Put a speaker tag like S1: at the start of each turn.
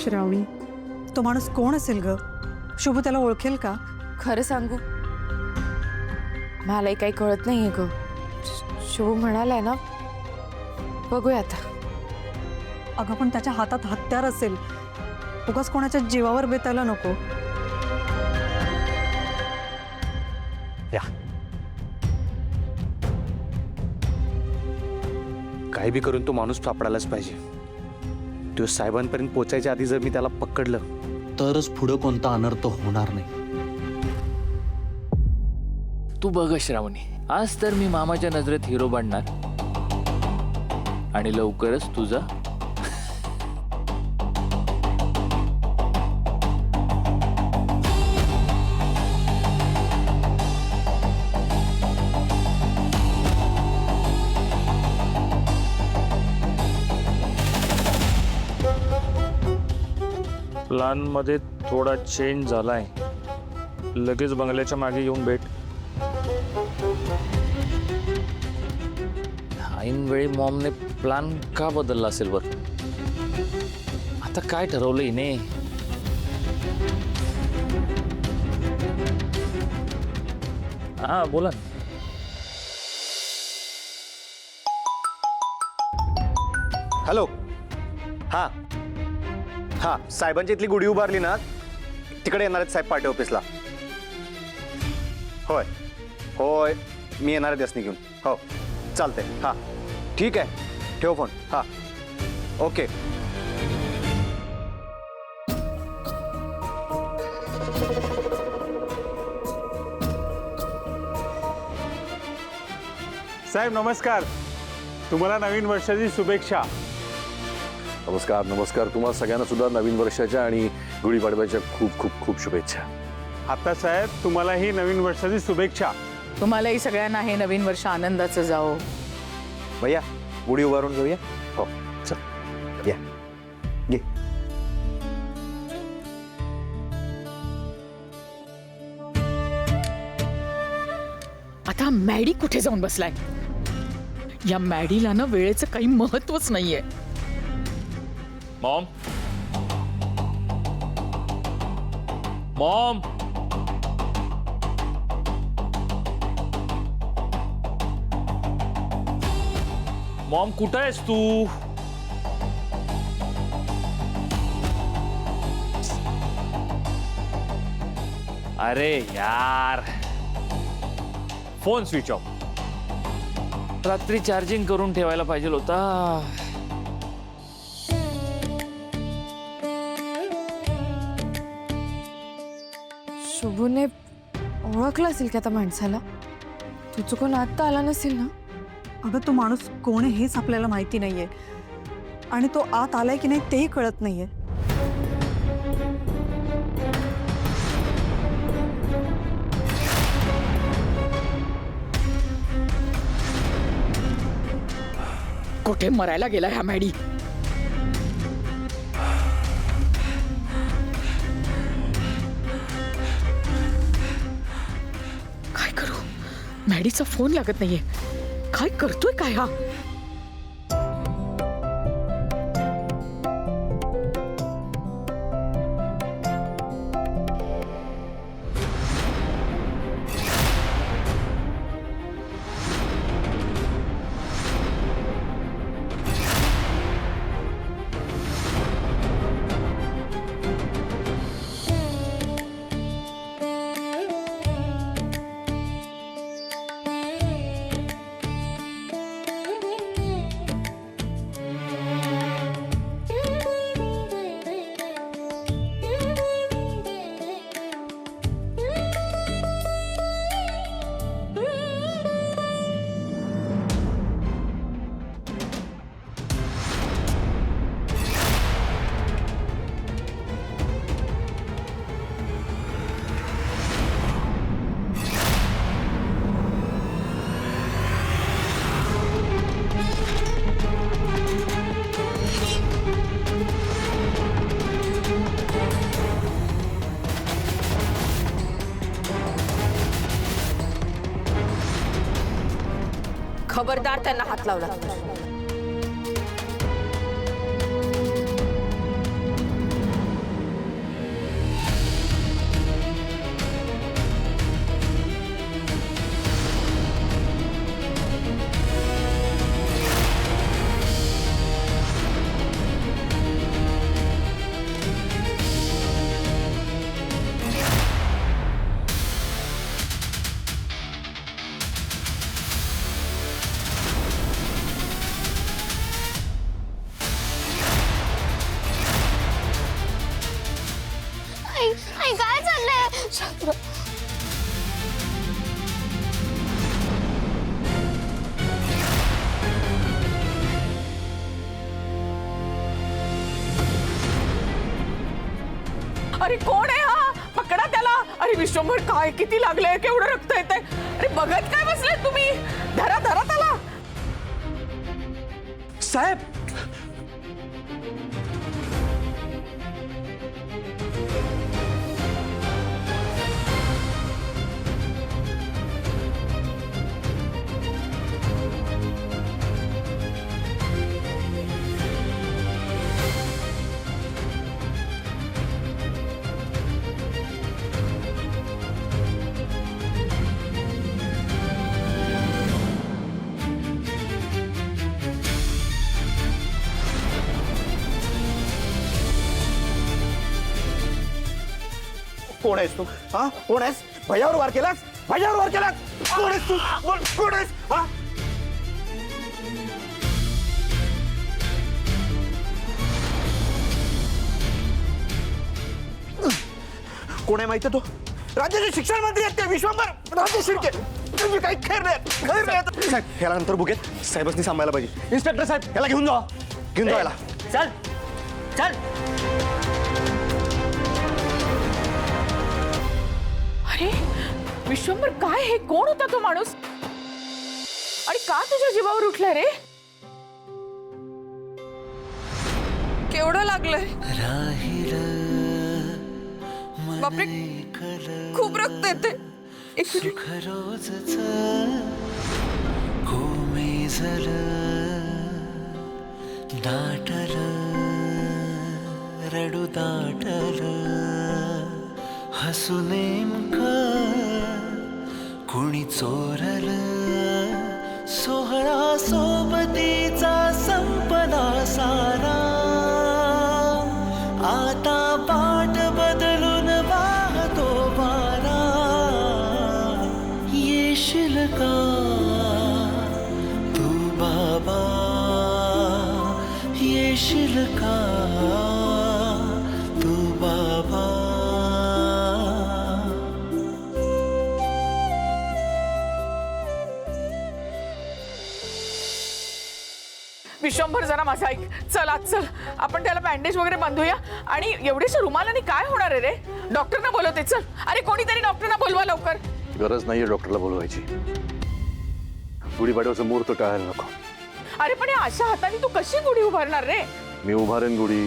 S1: श्रावणी, तो माणूस कोण असेल ग? शुभ त्याला ओळखेल का?
S2: खरं सांगू, मलाही काही कळत नाहीये ग. शुभ म्हणालाय ना, बघूया आता.
S1: अगं पण त्याच्या हातात हत्यार असेल, उगाच कोणाच्या जीवावर बेतायला नको.
S3: या काही बी करून तो माणूस सापडायलाच पाहिजे. तो साहेबांपर्यंत पोचायच्या आधी जर मी त्याला पकडलं तरच पुढं कोणता अनर्थ होणार नाही.
S4: तू बघ श्रावणी, आज तर मी मामाच्या नजरेत हिरो बनणार आणि लवकरच तुझा
S5: प्लान मध्ये थोडा चेंज झालाय. लगेच बंगल्याच्या मागे येऊन भेट.
S4: ऐन वेळी मॉमने प्लान का बदलला असेल बर? आता काय ठरवलं हिने?
S5: हा बोला.
S3: हॅलो. हा हा, साहेबांची इथली गुढी उभारली ना, तिकडे येणार आहेत साहेब पार्टी ऑफिसला. होय होय, मी येणार आहे त्यासनी घेऊन. हो चालतंय. हां ठीक आहे, ठेव फोन. हां ओके.
S6: साहेब नमस्कार, तुम्हाला नवीन वर्षाची शुभेच्छा.
S7: नमस्कार नमस्कार. तुम्हाला सगळ्यांना सुद्धा नवीन वर्षाच्या आणि गुढीपाडव्याच्या खूप खूप खूप शुभेच्छा.
S6: आता साहेब तुम्हालाही नवीन वर्षाची शुभेच्छा.
S8: तुम्हालाही सगळ्यांना हे नवीन वर्ष आनंदाचं जावो.
S3: भैया गुढी उभारून घेऊया. हो चल या घे.
S8: आता मॅडी कुठे जाऊन बसलाय? या मॅडीला ना वेळेचं काही महत्वच नाहीये.
S4: मॉम, मॉम,
S5: मॉम कुठं आहेस तू?
S4: अरे यार,
S5: फोन स्विच ऑफ.
S4: रात्री चार्जिंग करून ठेवायला पाहिजे होता.
S2: शुभने ओळखलं असेल की आता माणसाला. तू चुकून आत्ता आला नसेल ना?
S1: अगं तो माणूस कोण आहे हेच आपल्याला माहिती नाहीये, आणि तो आत आलाय की नाही तेही कळत नाहीये.
S8: कुठे मरायला गेला ह्या मॅडी? काय करू? मॅडीचा फोन लागत नाहीये. काय करतोय काय हा?
S2: खबरदार त्यांना हात लावला.
S8: अरे कोण आहे हा? पकडा त्याला. अरे विश्वंभर, काय किती लागलंय, केवढं रक्त येतंय. अरे बघत काय बसले तुम्ही? धरा धरा त्याला.
S3: साहेब,
S9: कोण आहेस तू? हा, कोण आहेस? भैयावर वार केलास? भैयावर वार केलास? कोण आहेस तू? बोल, कोण आहेस? हा? कोण आहे माहिती तो? राज्याचे शिक्षण मंत्री आहेत ते विश्वंभर राज्य शिर्के. तुझी काही खैर नाही, खैर नाही. साहेब, ह्याला नंतर बुकेत साहेबांनी सांभाळायला पाहिजे. इन्स्पेक्टर साहेब, ह्याला घेऊन जा, घेऊन जा याला.
S10: चल चल.
S8: अरे विश्वंभर, काय हे? कोण होता तो माणूस आणि का तुझ्या जीवावर उठलाय रे?
S2: केवढं लागलंय? बापरे, खूप रक्त येते.
S11: दाटल रडू दाटल हसू नेमक कुणी चोरल सोहळा सोबतीचा संपला सारा आता पाठ बदलून वाहतो वारा येशील का तू बाबा येशील का तू बाबा.
S8: विश्वंभर, जरा माझा ऐक. चल आज चल, आपण त्याला बँडेज वगैरे बांधूया. आणि एवढेशा रुमालाने काय होणार आहे रे? डॉक्टरना बोलवते. चल, अरे कोणीतरी डॉक्टरना बोलवा लवकर.
S7: गरज नाहीये डॉक्टरला बोलवायची. गुढीपाडव्याचं मुहूर्त टाळायला नको.
S8: अरे पण या अशा हाताने तू कशी गुढी उभारणार रे?
S7: मी उभारेन गुढी.